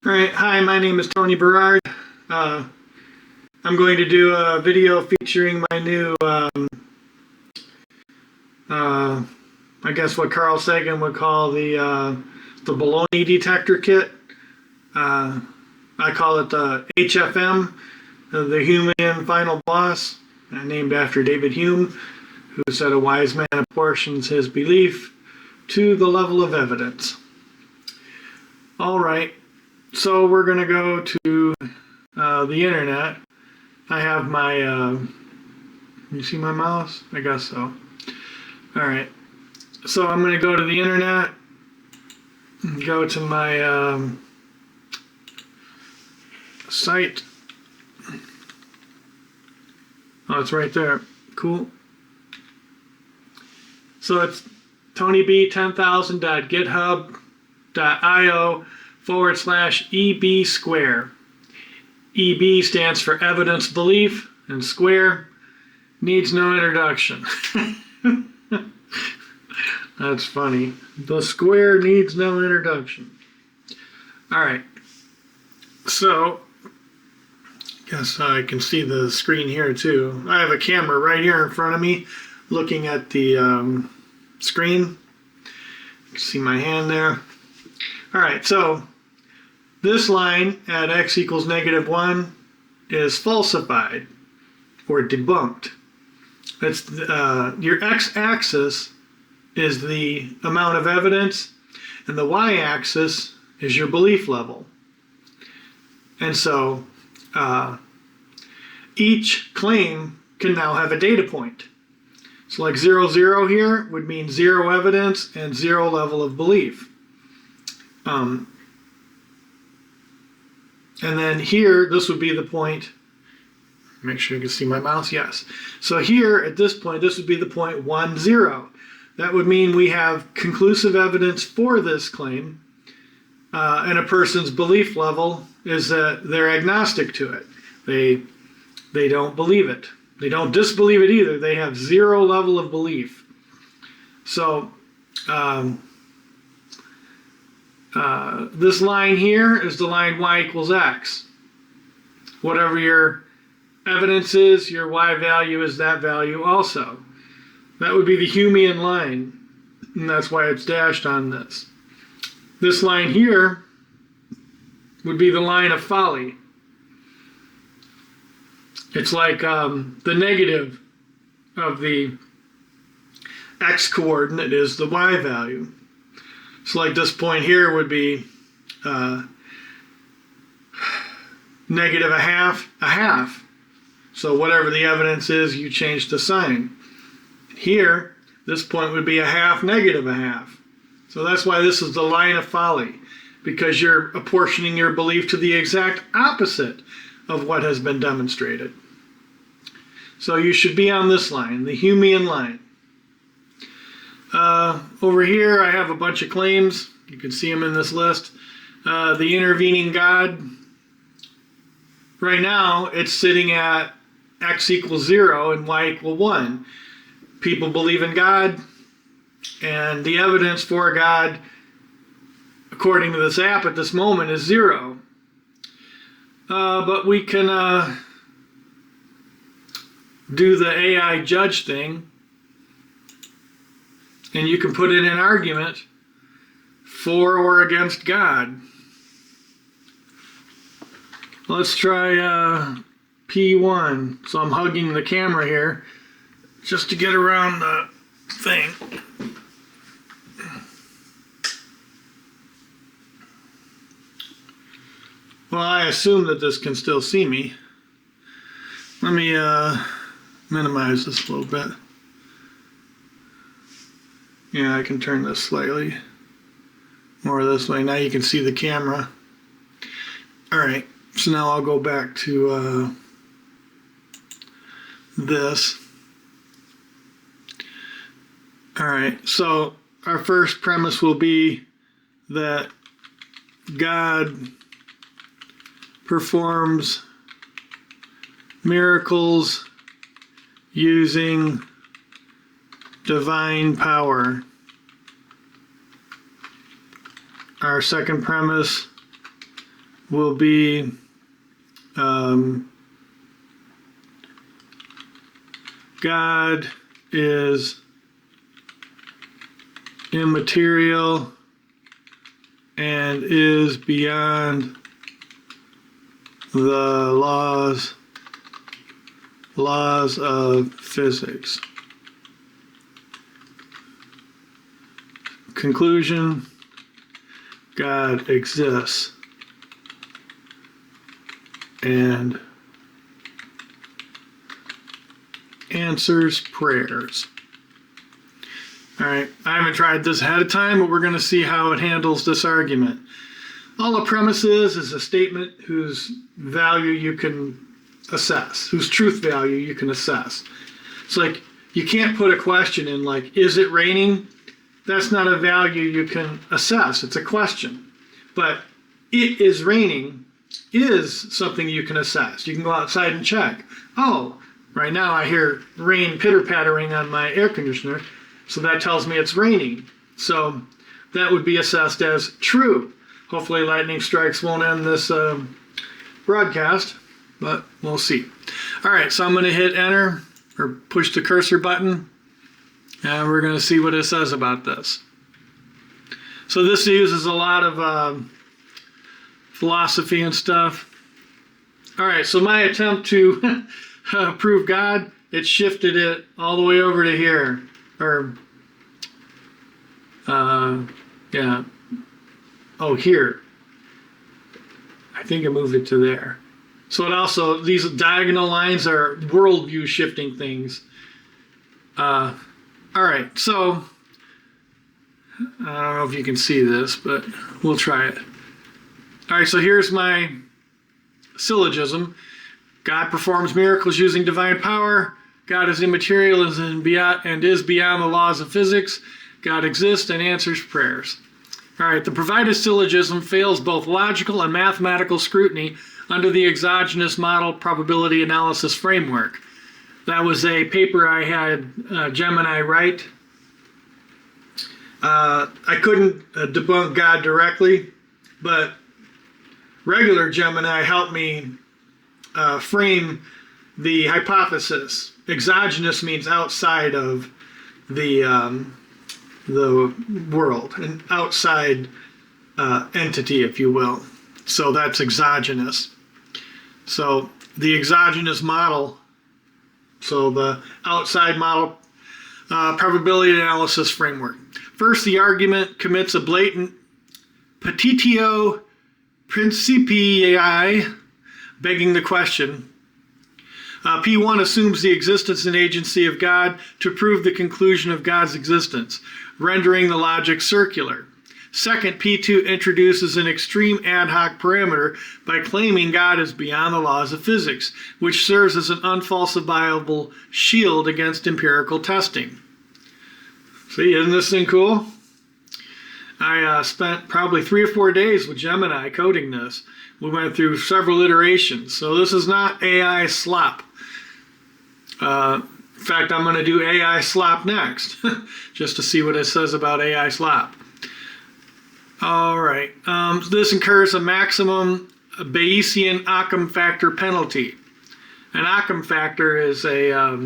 All right, hi, my name is Tony Berard. I'm going to do a video featuring my new, I guess what Carl Sagan would call the baloney detector kit. I call it the HFM, the Humean final boss, named after David Hume, who said a wise man apportions his belief to the level of evidence. All right. So we're going to go to the internet. I have my, you see my mouse? I guess so. All right. So I'm going to go to the internet, go to my site. Oh, it's right there. Cool. So it's tonyb10000.github.io/EB square. EB stands for evidence belief, and square needs no introduction. That's funny. The square needs no introduction. All right. So, guess I can see the screen here too. I have a camera right here in front of me looking at the screen. You can see my hand there. All right, so this line at x equals -1 is falsified or debunked. It's your x-axis is the amount of evidence, and the y-axis is your belief level. And so each claim can now have a data point. So like 0, 0 here would mean 0 evidence and 0 level of belief. And then here, this would be the point. Make sure you can see my mouse. Yes. So here, at this point, this would be the point 1, 0. That would mean we have conclusive evidence for this claim, and a person's belief level is that they're agnostic to it. They don't believe it. They don't disbelieve it either. They have 0 level of belief. So this line here is the line y equals x. Whatever your evidence is, your y value is that value also. That would be the Humean line, and that's why it's dashed on this. This line here would be the line of folly. It's like the negative of the x coordinate is the y value. So like this point here would be -1/2, a half. So whatever the evidence is, you change the sign. Here, this point would be 1/2, -1/2. So that's why this is the line of folly, because you're apportioning your belief to the exact opposite of what has been demonstrated. So you should be on this line, the Humean line. Over here, I have a bunch of claims. You can see them in this list. The intervening God, right now, it's sitting at x equals 0 and y equals 1. People believe in God, and the evidence for God, according to this app at this moment, is 0. But we can do the AI judge thing, and you can put in an argument for or against God. Let's try P1. So I'm hugging the camera here just to get around the thing. Well, I assume that this can still see me. Let me minimize this a little bit. Yeah, I can turn this slightly more this way. Now you can see the camera. All right, so now I'll go back to this. All right, so our first premise will be that God performs miracles using divine power. Our second premise will be God is immaterial and is beyond the laws of physics. Conclusion: God exists and answers prayers. All right, I haven't tried this ahead of time, but we're going to see how it handles this argument. All the premise is a statement whose value you can assess, whose truth value you can assess. It's like, you can't put a question in like, is it raining? That's not a value you can assess. It's a question. But it is raining is something you can assess. You can go outside and check. Oh, right now I hear rain pitter-pattering on my air conditioner, so that tells me it's raining. So that would be assessed as true. Hopefully lightning strikes won't end this broadcast, but we'll see. All right, so I'm going to hit enter or push the cursor button, and we're going to see what it says about this. So this uses a lot of philosophy and stuff. All right, so my attempt to prove God, it shifted it all the way over to here. Or, yeah. Oh, here. I think I moved it to there. So it also, these diagonal lines are worldview shifting things. All right, so I don't know if you can see this, but we'll try it. All right, so here's my syllogism. God performs miracles using divine power. God is immaterial and is beyond the laws of physics. God exists and answers prayers. All right, the provided syllogism fails both logical and mathematical scrutiny under the exogenous model probability analysis framework. That was a paper I had Gemini write. I couldn't debunk God directly, but regular Gemini helped me frame the hypothesis. Exogenous means outside of the world, an outside entity, if you will. So that's exogenous. So the exogenous model, so the outside model probability analysis framework. First, the argument commits a blatant petitio principii, begging the question. P1 assumes the existence and agency of God to prove the conclusion of God's existence, rendering the logic circular. Second, P2 introduces an extreme ad hoc parameter by claiming God is beyond the laws of physics, which serves as an unfalsifiable shield against empirical testing. See, isn't this thing cool? I spent probably 3 or 4 days with Gemini coding this. We went through several iterations. So this is not AI slop. In fact, I'm going to do AI slop next, just to see what it says about AI slop. All right. This incurs a maximum Bayesian Occam factor penalty. An Occam factor is a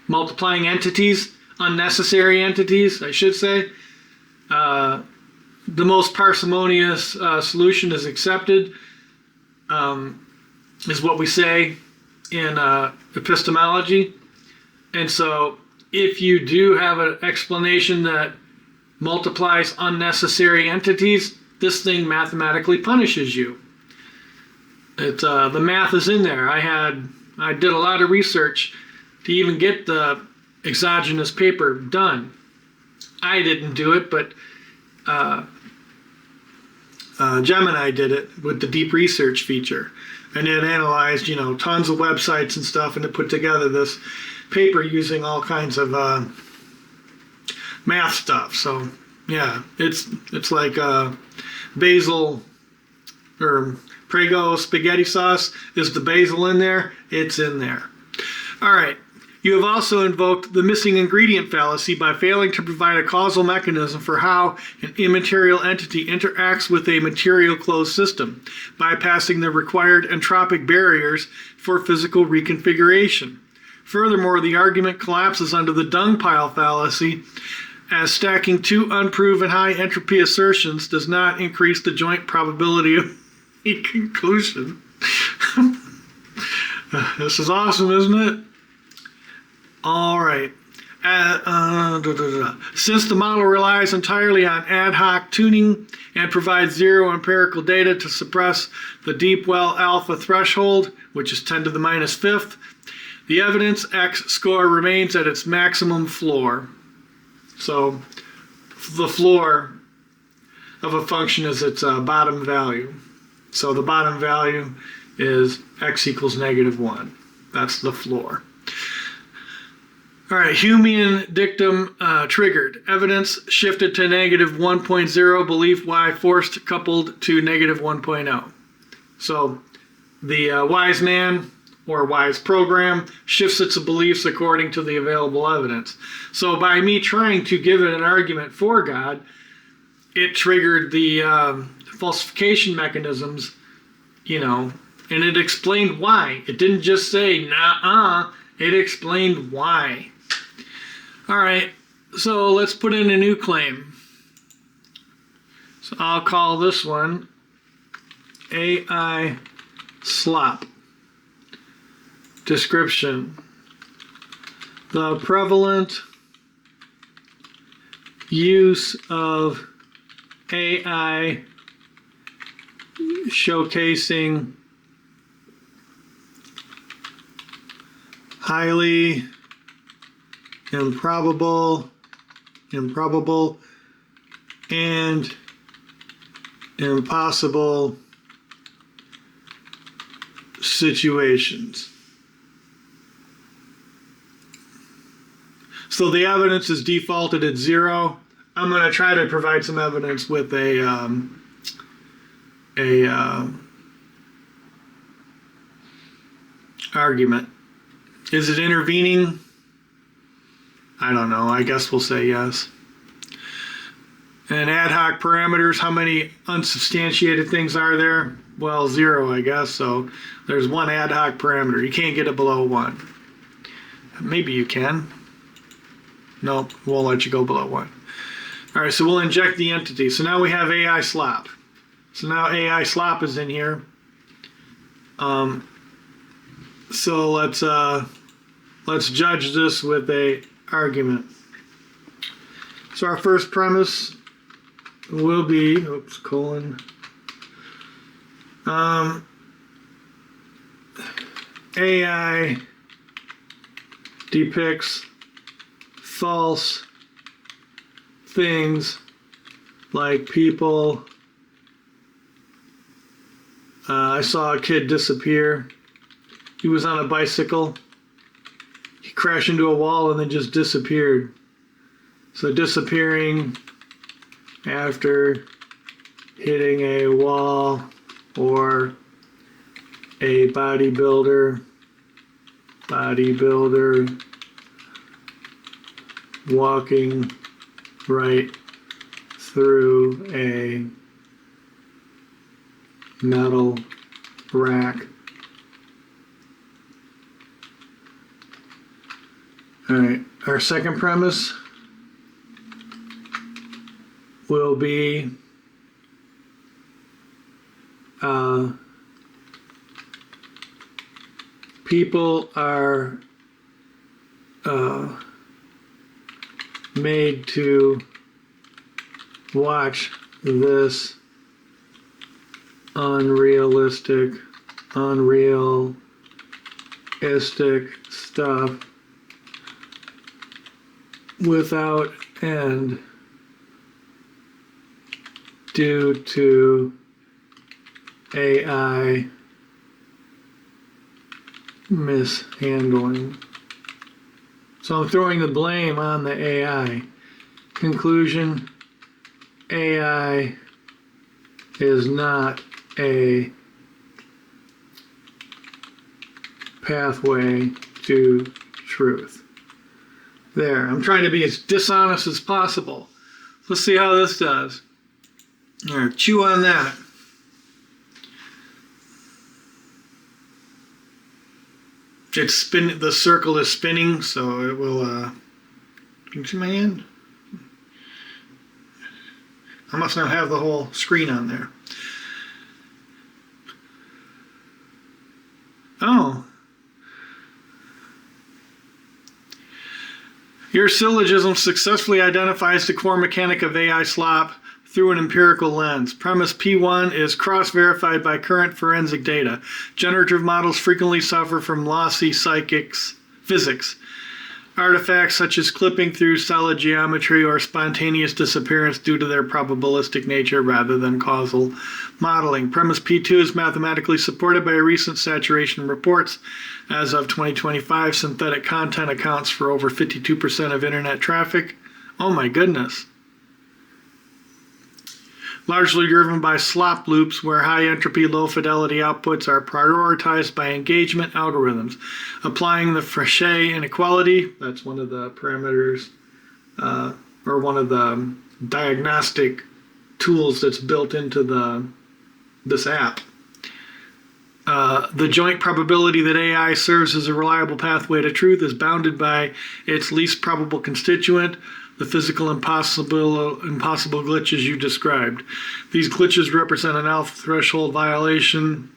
multiplying entities, unnecessary entities, I should say. The most parsimonious solution is accepted, is what we say in epistemology. And so if you do have an explanation that multiplies unnecessary entities, this thing mathematically punishes you. The math is in there. I did a lot of research to even get the exogenous paper done. I didn't do it, but Gemini did it with the deep research feature, and it analyzed, tons of websites and stuff, and it put together this paper using all kinds of math stuff. So yeah, it's like basil or Prego spaghetti sauce. Is the basil in there? It's in there. All right. You have also invoked the missing ingredient fallacy by failing to provide a causal mechanism for how an immaterial entity interacts with a material closed system, bypassing the required entropic barriers for physical reconfiguration. Furthermore, the argument collapses under the dung pile fallacy, as stacking two unproven high entropy assertions does not increase the joint probability of a conclusion. This is awesome, isn't it? All right. Since the model relies entirely on ad hoc tuning and provides zero empirical data to suppress the deep well alpha threshold, which is 10 to the minus fifth, the evidence X score remains at its maximum floor. So the floor of a function is its bottom value. So the bottom value is X equals -1. That's the floor. All right, Humean dictum triggered. Evidence shifted to -1.0, belief Y forced coupled to -1.0. So the wise man or wise program shifts its beliefs according to the available evidence. So by me trying to give it an argument for God, it triggered the falsification mechanisms, and it explained why. It didn't just say, nah-uh, it explained why. All right, so let's put in a new claim. So I'll call this one AI slop. Description: the prevalent use of AI showcasing highly improbable, and impossible situations. So the evidence is defaulted at 0. I'm going to try to provide some evidence with a argument. Is it intervening? I don't know. I guess we'll say yes. And ad hoc parameters, how many unsubstantiated things are there? Well, 0, I guess. So there's one ad hoc parameter. You can't get it below 1. Maybe you can. Nope, won't let you go below 1. All right, so we'll inject the entity. So now we have AI slop. So now AI slop is in here. So let's judge this with a argument. So our first premise will be, AI depicts false things like people. I saw a kid disappear. He was on a bicycle. He crashed into a wall and then just disappeared. So disappearing after hitting a wall, or a bodybuilder walking right through a metal rack. All right, our second premise will be people are made to watch this unrealistic stuff without end due to AI mishandling. So I'm throwing the blame on the AI. Conclusion: AI is not a pathway to truth. There, I'm trying to be as dishonest as possible. Let's see how this does. All right, chew on that. It's spin. The circle is spinning, so it will. Can you see my hand? I must not have the whole screen on there. Oh. Your syllogism successfully identifies the core mechanic of AI slop through an empirical lens. Premise P1 is cross-verified by current forensic data. Generative models frequently suffer from lossy physics. Artifacts such as clipping through solid geometry or spontaneous disappearance due to their probabilistic nature rather than causal modeling. Premise P2 is mathematically supported by recent saturation reports. As of 2025, synthetic content accounts for over 52% of internet traffic. Oh my goodness. Largely driven by slop loops where high entropy, low fidelity outputs are prioritized by engagement algorithms. Applying the Frechet inequality, that's one of the parameters, or one of the diagnostic tools that's built into this app. The joint probability that AI serves as a reliable pathway to truth is bounded by its least probable constituent, the physical impossible glitches you described. These glitches represent an alpha threshold violation.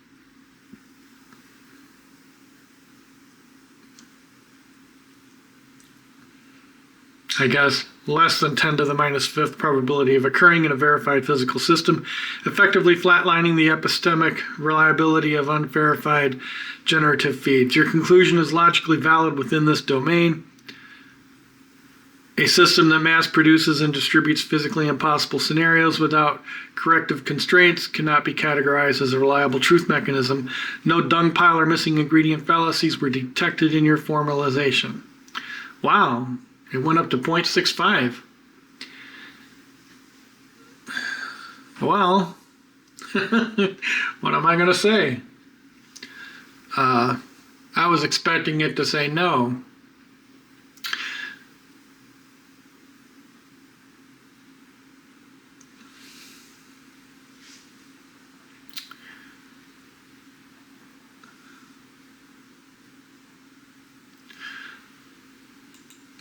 I guess less than 10 to the minus fifth probability of occurring in a verified physical system, effectively flatlining the epistemic reliability of unverified generative feeds. Your conclusion is logically valid within this domain. A system that mass produces and distributes physically impossible scenarios without corrective constraints cannot be categorized as a reliable truth mechanism. No dung pile or missing ingredient fallacies were detected in your formalization. Wow, it went up to 0.65. Well, what am I going to say? I was expecting it to say no.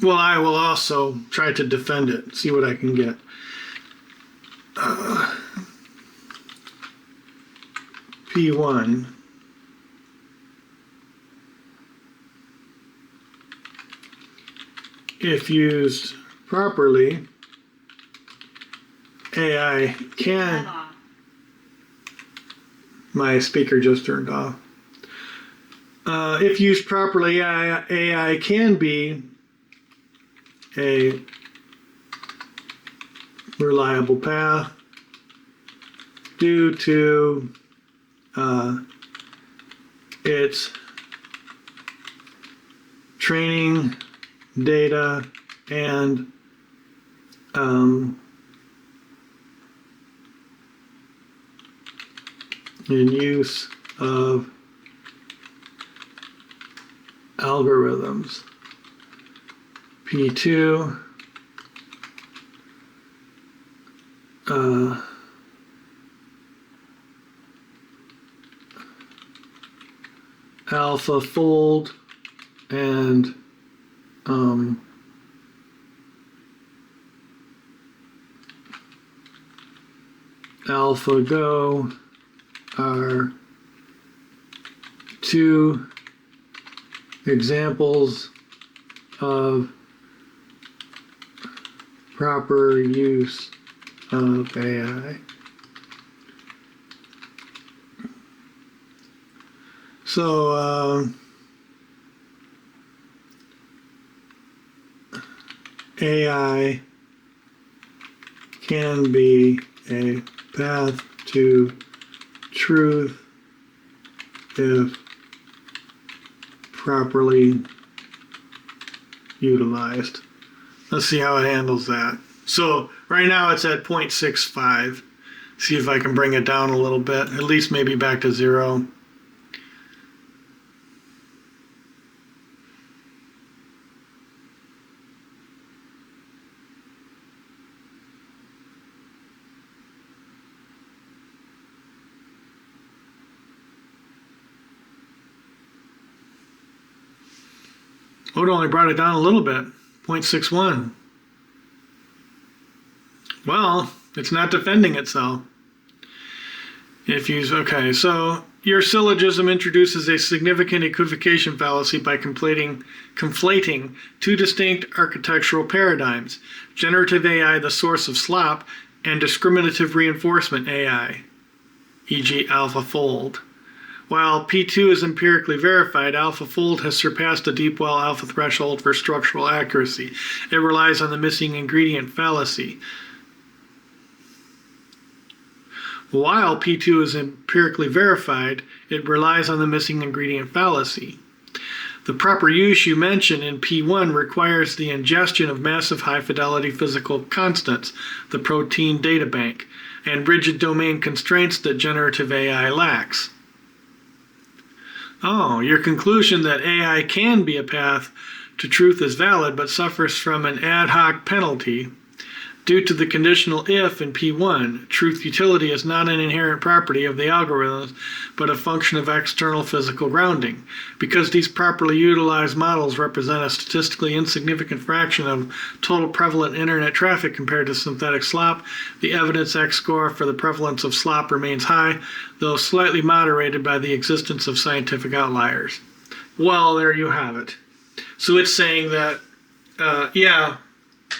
Well, I will also try to defend it, see what I can get. P1. If used properly, AI can... My speaker just turned off. If used properly, AI can be a reliable path due to its training data and in use of algorithms. P2 alpha fold and alpha go are two examples of proper use of AI. So AI can be a path to truth if properly utilized. Let's see how it handles that. So right now it's at 0.65. See if I can bring it down a little bit, at least maybe back to 0. Oh, it only brought it down a little bit, 0.61. Well, it's not defending itself. Okay, so your syllogism introduces a significant equivocation fallacy by conflating two distinct architectural paradigms, generative AI, the source of slop, and discriminative reinforcement AI, e.g. AlphaFold. While P2 is empirically verified, AlphaFold has surpassed the deep well alpha threshold for structural accuracy. It relies on the missing ingredient fallacy. While P2 is empirically verified, it relies on the missing ingredient fallacy. The proper use you mention in P1 requires the ingestion of massive high-fidelity physical constants, the protein data bank, and rigid domain constraints that generative AI lacks. Oh, your conclusion that AI can be a path to truth is valid, but suffers from an ad hoc penalty. Due to the conditional if in P1, truth utility is not an inherent property of the algorithms, but a function of external physical grounding. Because these properly utilized models represent a statistically insignificant fraction of total prevalent internet traffic compared to synthetic slop, the evidence X score for the prevalence of slop remains high, though slightly moderated by the existence of scientific outliers. Well, there you have it. So it's saying that, yeah,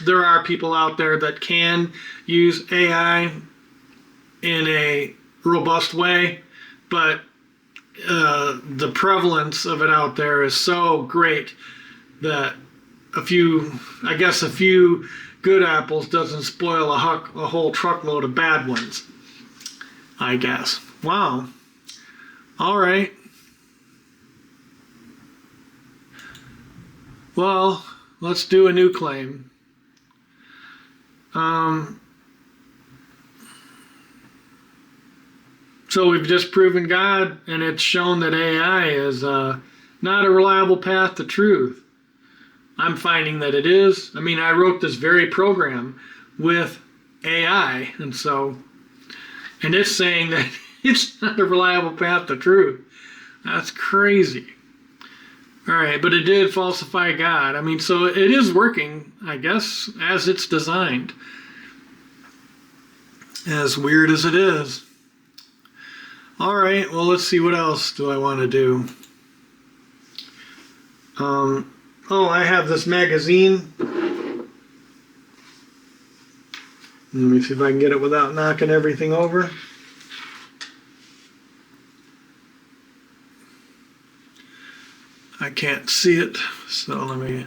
there are people out there that can use AI in a robust way, but the prevalence of it out there is so great that a few good apples doesn't spoil a whole truckload of bad ones, I guess. Wow. All right. Well, let's do a new claim. So we've just proven God, and it's shown that AI is not a reliable path to truth. I'm finding that it is. I mean, I wrote this very program with AI, and it's saying that it's not a reliable path to truth. That's crazy. All right, but it did falsify God. I mean, so it is working, I guess, as it's designed. As weird as it is. All right, well, let's see, what else do I want to do? I have this magazine. Let me see if I can get it without knocking everything over. I can't see it, so let me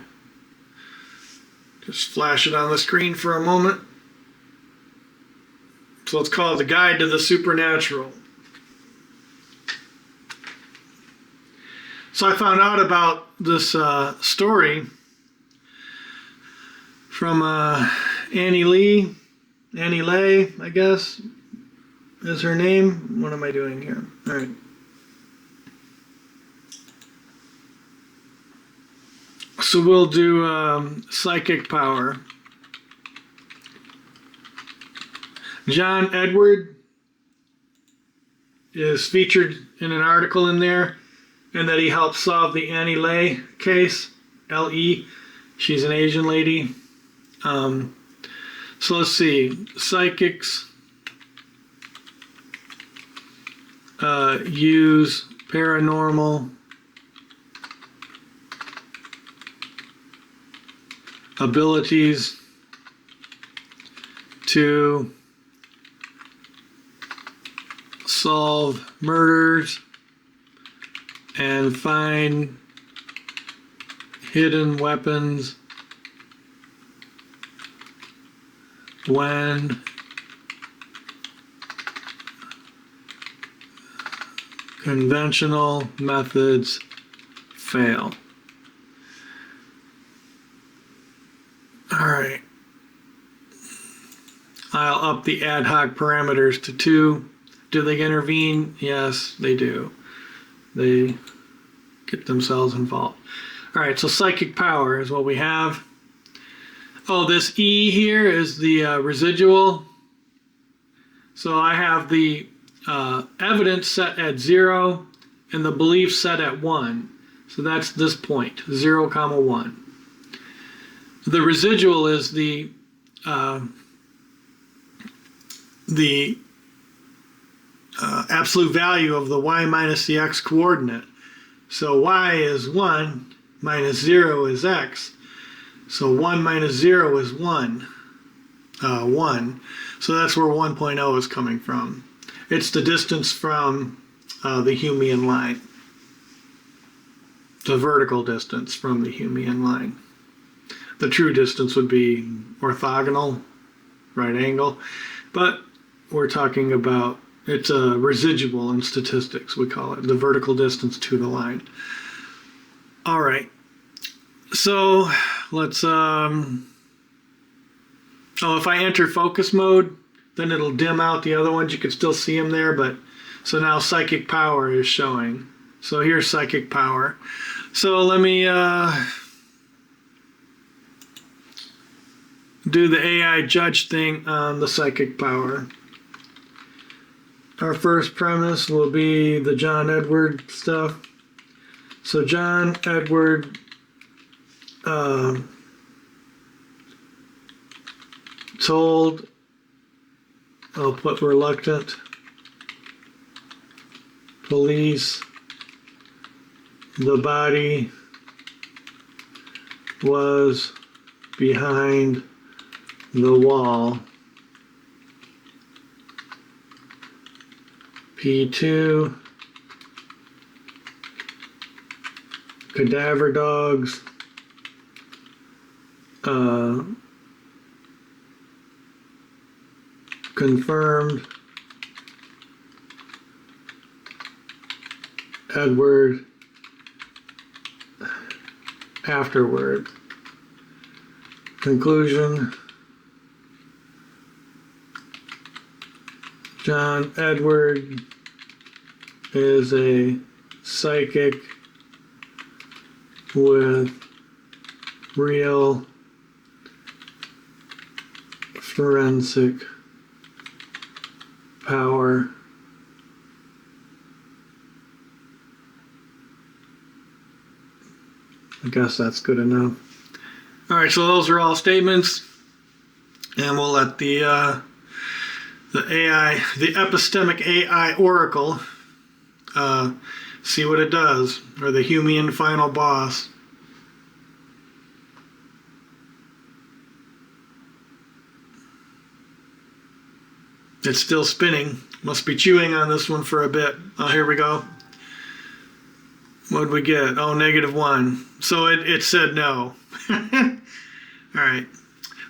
just flash it on the screen for a moment. So it's called The Guide to the Supernatural. So I found out about this story from Annie Lay, I guess, is her name. What am I doing here? All right. So we'll do psychic power. John Edward is featured in an article in there, and that he helped solve the Annie Lay case, L-E. She's an Asian lady. So let's see. Psychics use paranormal abilities to solve murders and find hidden weapons when conventional methods fail. All right. I'll up the ad hoc parameters to 2. Do they intervene? Yes, they do. They get themselves involved. All right, so psychic power is what we have. Oh, this E here is the residual. So I have the evidence set at 0 and the belief set at 1. So that's this point, 0, 1. The residual is the absolute value of the y minus the x coordinate. So y is 1, minus 0 is x. So 1 minus 0 is 1. 1. So that's where 1.0 is coming from. It's the distance from the Humean line. The vertical distance from the Humean line. The true distance would be orthogonal, right angle. But we're talking about, it's a residual in statistics, we call it, the vertical distance to the line. All right. So let's, if I enter focus mode, then it'll dim out the other ones. You can still see them there, but so now psychic power is showing. So here's psychic power. So let me do the AI judge thing on the psychic power. Our first premise will be the John Edward stuff. So John Edward told, I'll put reluctant, police the body was behind the wall. P2, cadaver dogs, confirmed Edward afterward. Conclusion: John Edward is a psychic with real forensic power. I guess that's good enough. All right, so those are all statements, and we'll let the AI, the epistemic AI oracle, see what it does, or the Humean final boss. It's still spinning. Must be chewing on this one for a bit. Oh, here we go. What'd we get? Oh, -1. So it said no. All right.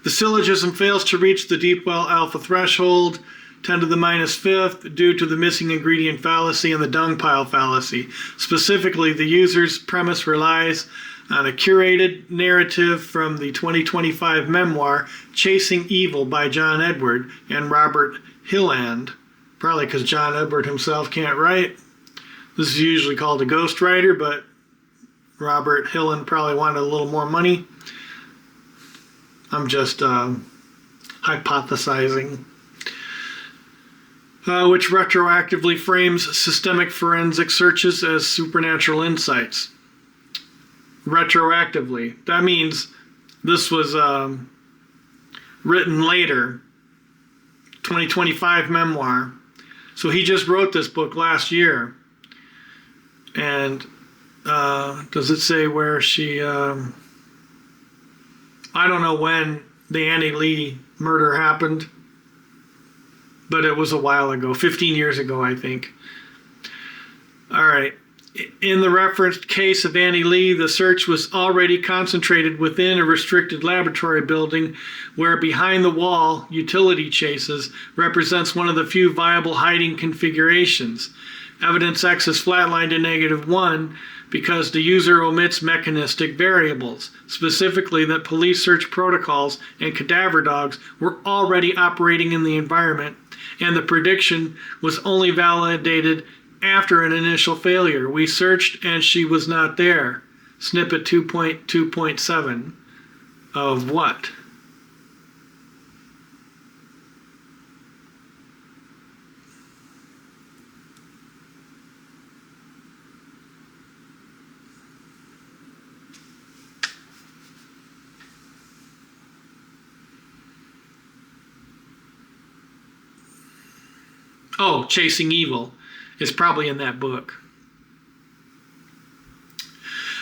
The syllogism fails to reach the deep well alpha threshold, 10 to the -5th, due to the missing ingredient fallacy and the dung pile fallacy. Specifically, the user's premise relies on a curated narrative from the 2025 memoir Chasing Evil by John Edward and Robert Hilland. Probably because John Edward himself can't write. This is usually called a ghostwriter, but Robert Hilland probably wanted a little more money. I'm just hypothesizing. Which retroactively frames systemic forensic searches as supernatural insights. Retroactively. That means this was written later. 2025 memoir. So he just wrote this book last year. And does it say where she... I don't know when the Annie Lee murder happened, but it was a while ago, 15 years ago, I think. All right. In the referenced case of Annie Lee, the search was already concentrated within a restricted laboratory building where behind the wall utility chases represents one of the few viable hiding configurations. Evidence X is flatlined to -1 because the user omits mechanistic variables, specifically that police search protocols and cadaver dogs were already operating in the environment, and the prediction was only validated after an initial failure. We searched and she was not there. Snippet 2.2.7 of what? Oh, Chasing Evil is probably in that book.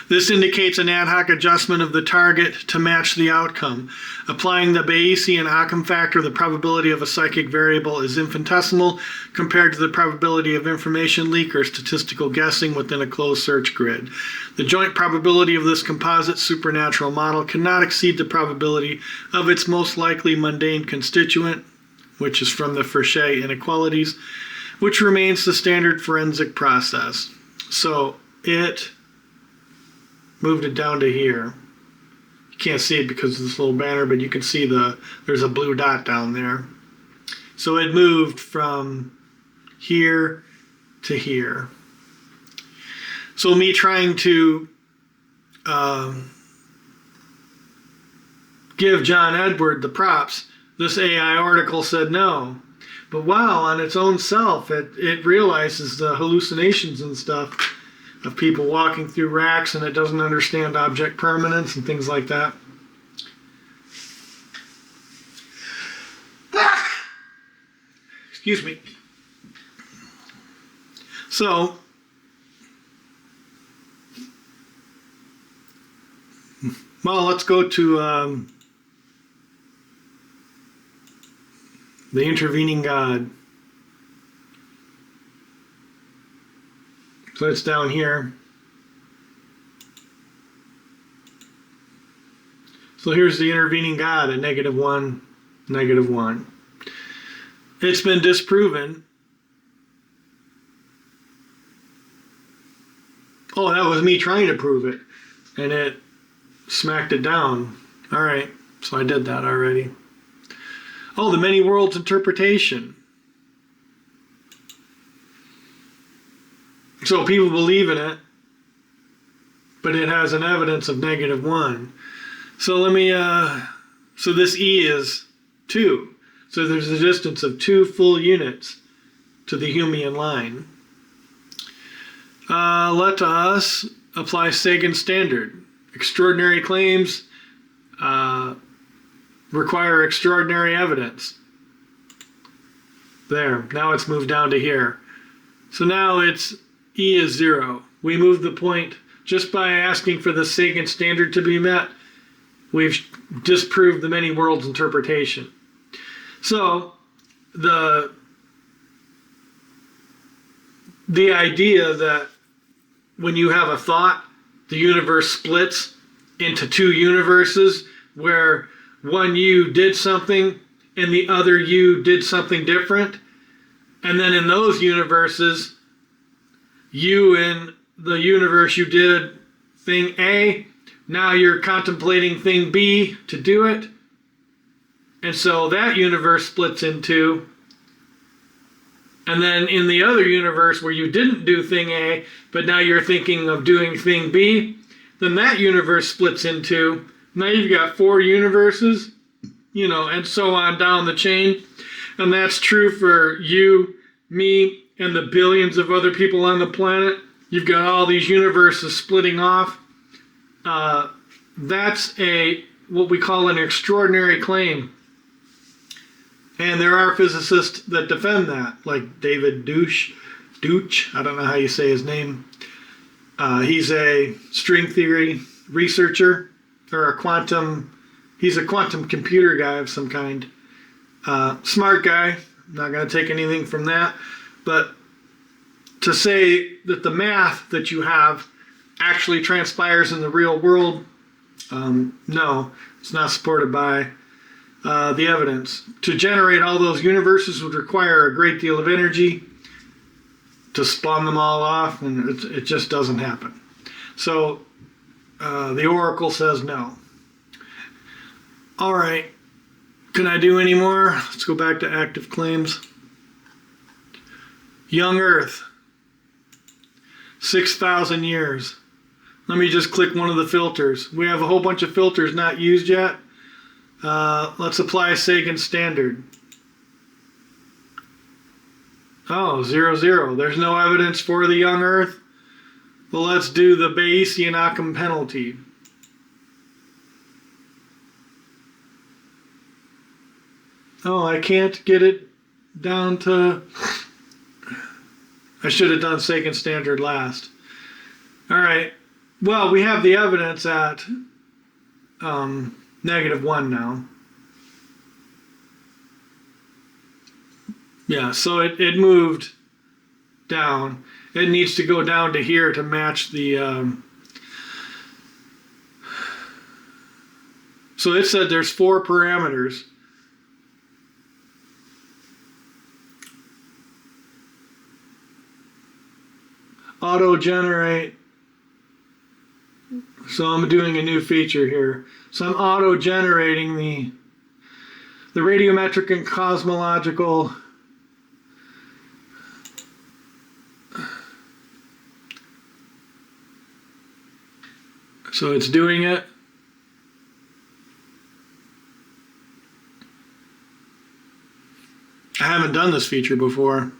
This indicates an ad hoc adjustment of the target to match the outcome. Applying the Bayesian Occam factor, the probability of a psychic variable is infinitesimal compared to the probability of information leak or statistical guessing within a closed search grid. The joint probability of this composite supernatural model cannot exceed the probability of its most likely mundane constituent, which is from the Fréchet inequalities, which remains the standard forensic process. So it moved it down to here. You can't see it because of this little banner, but you can see there's a blue dot down there. So it moved from here to here. So me trying to give John Edward the props, this AI article said no. But wow, on its own self, it realizes the hallucinations and stuff of people walking through racks, and it doesn't understand object permanence and things like that. Excuse me. So, well, let's go to the intervening God. So it's down here. So here's the intervening God at -1, -1. It's been disproven. Oh, that was me trying to prove it. And it smacked it down. All right, so I did that already. Oh, the many worlds interpretation. So people believe in it, but it has an evidence of -1. So let me, so this E is 2. So there's a distance of 2 full units to the Humean line. Let us apply Sagan's standard. Extraordinary claims require extraordinary evidence. There, now it's moved down to here. So now it's E is 0. We move the point just by asking for the Sagan standard to be met. We've disproved the many worlds interpretation. So the idea that when you have a thought, the universe splits into 2 universes where one you did something and the other you did something different. And then in those universes, you in the universe you did thing A, now you're contemplating thing B to do it. And so that universe splits in 2. And then in the other universe where you didn't do thing A, but now you're thinking of doing thing B, then that universe splits in 2. Now you've got 4 universes, and so on down the chain. And that's true for you, me, and the billions of other people on the planet. You've got all these universes splitting off. That's what we call an extraordinary claim. And there are physicists that defend that, like David Deutsch, I don't know how you say his name. He's a string theory researcher, or he's a quantum computer guy of some kind. Smart guy, not going to take anything from that. But to say that the math that you have actually transpires in the real world, no, it's not supported by the evidence. To generate all those universes would require a great deal of energy to spawn them all off, and it just doesn't happen. So the Oracle says no. All right, can I do any more? Let's go back to active claims. Young Earth, 6,000 years. Let me just click one of the filters. We have a whole bunch of filters not used yet. Let's apply Sagan's standard. Oh, 0, 0. There's no evidence for the young Earth. Well, let's do the Bayesian Occam penalty. Oh, I can't get it down to I should have done secant standard last. All right. Well, we have the evidence at -1 now. Yeah, so it moved down. It needs to go down to here to match the... so it said there's 4 parameters. Auto-generate. So I'm doing a new feature here. So I'm auto-generating the radiometric and cosmological so it's doing it. I haven't done this feature before.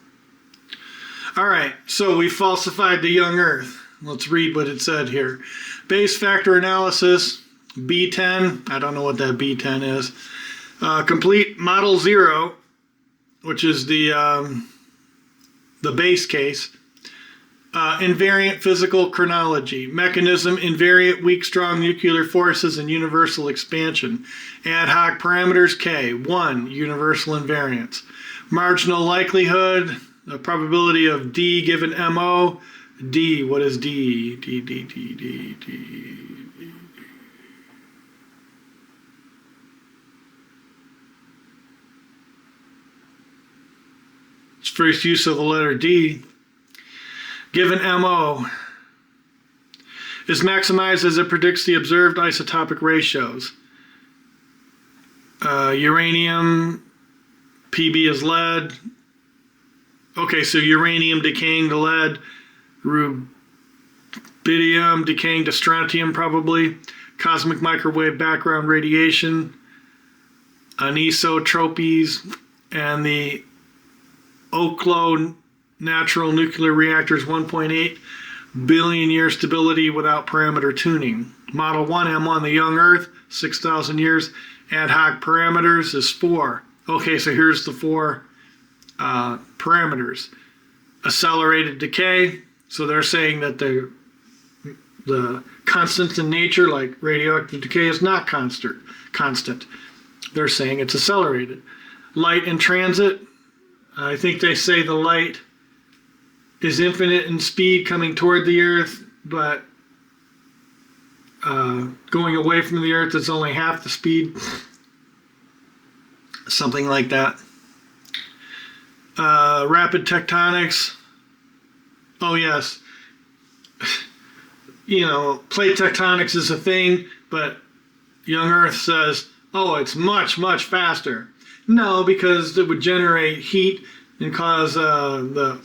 All right, so we falsified the Young Earth. Let's read what it said here. Base factor analysis, B10. I don't know what that B10 is. Complete model 0, which is the base case. Invariant physical chronology. Mechanism, invariant weak strong nuclear forces and universal expansion. Ad hoc parameters K. 1. Universal invariance. Marginal likelihood. The probability of D given MO. D, what is D? D. It's first use of the letter D. Given MO is maximized as it predicts the observed isotopic ratios. Uranium, PB is lead. Okay, so uranium decaying to lead, rubidium decaying to strontium probably, cosmic microwave background radiation, anisotropies, and the Oklo natural nuclear reactors 1.8 billion year stability without parameter tuning. Model 1 M1, the Young Earth, 6,000 years. Ad hoc parameters is 4. Okay, so here's the 4 parameters. Accelerated decay, so they're saying that the constant in nature, like radioactive decay, is not constant. They're saying it's accelerated. Light in transit, I think they say the light is infinite in speed coming toward the Earth, but going away from the Earth is only half the speed. Something like that. Rapid tectonics. Oh yes. You know, plate tectonics is a thing, but Young Earth says, oh, it's much, much faster. No, because it would generate heat and cause the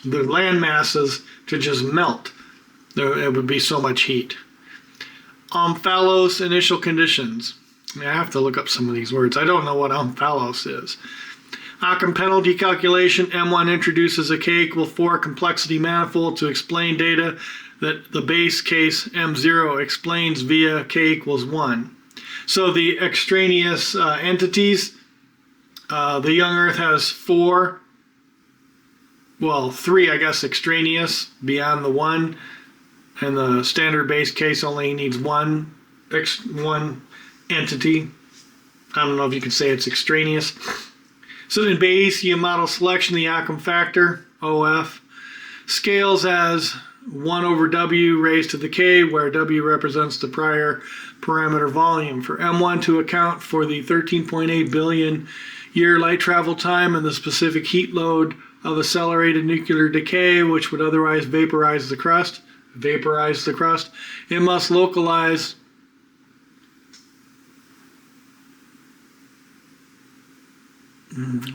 land masses to just melt. It would be so much heat. Omphalos initial conditions. I have to look up some of these words. I don't know what omphalos is. Occam penalty calculation. M1 introduces a K equal 4 complexity manifold to explain data that the base case M0 explains via K equals 1. So the extraneous entities, the Young Earth has 4, well, 3, I guess, extraneous beyond the 1, and the standard base case only needs one entity. I don't know if you can say it's extraneous. So in Bayesian model selection, the Occam factor, OF, scales as 1 over W raised to the K, where W represents the prior parameter volume. For M1 to account for the 13.8 billion year light travel time and the specific heat load of accelerated nuclear decay, which would otherwise vaporize the crust, it must localize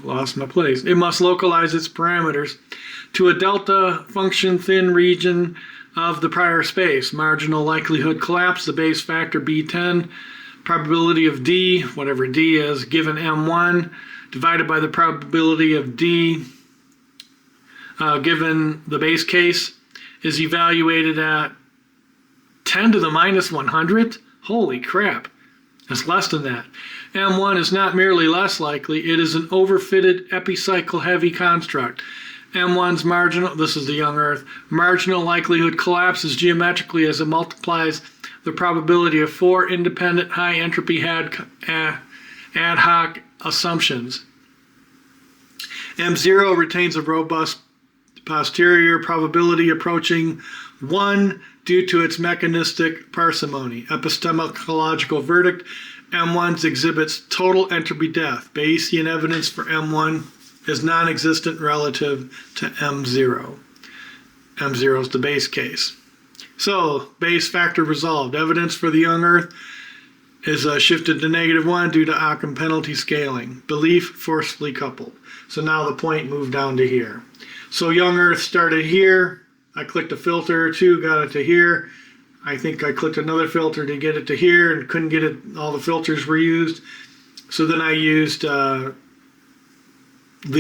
lost my place. It must localize its parameters to a delta function thin region of the prior space. Marginal likelihood collapse, the base factor B10, probability of D, whatever D is, given M1, divided by the probability of D, given the base case, is evaluated at 10 to the minus 100th. Holy crap. That's less than that. M1 is not merely less likely, it is an overfitted epicycle-heavy construct. M1's marginal, this is the Young Earth, marginal likelihood collapses geometrically as it multiplies the probability of 4 independent high entropy ad hoc assumptions. M0 retains a robust posterior probability approaching 1 due to its mechanistic parsimony. Epistemological verdict, M1 exhibits total entropy death. Bayesian evidence for M1 is non-existent relative to M0. M0 is the base case. So, base factor resolved. Evidence for the Young Earth is shifted to -1 due to Occam penalty scaling. Belief forcefully coupled. So now the point moved down to here. So Young Earth started here. I clicked a filter or two, got it to here. I think I clicked another filter to get it to here and couldn't get it. All the filters were used. So then I used the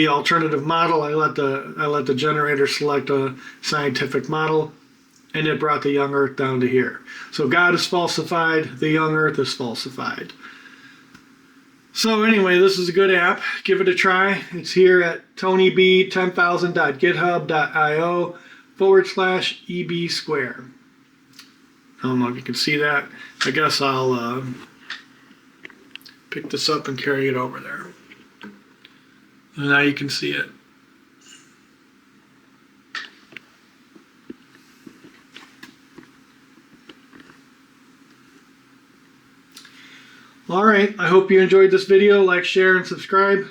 alternative model. I let the generator select a scientific model, and it brought the Young Earth down to here. So God is falsified, the Young Earth is falsified. So anyway, this is a good app. Give it a try. It's here at tonyb10000.github.io/EB square. I don't know if you can see that. I guess I'll pick this up and carry it over there. And now you can see it. All right, I hope you enjoyed this video. Like, share, and subscribe.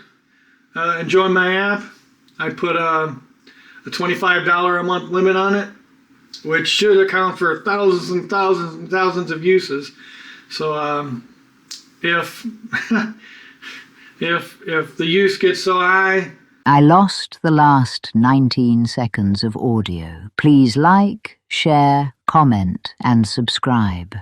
Enjoy my app. I put a $25 a month limit on it, which should account for thousands and thousands and thousands of uses. So if if the use gets so high, I lost the last 19 seconds of audio. Please like, share, comment, and subscribe.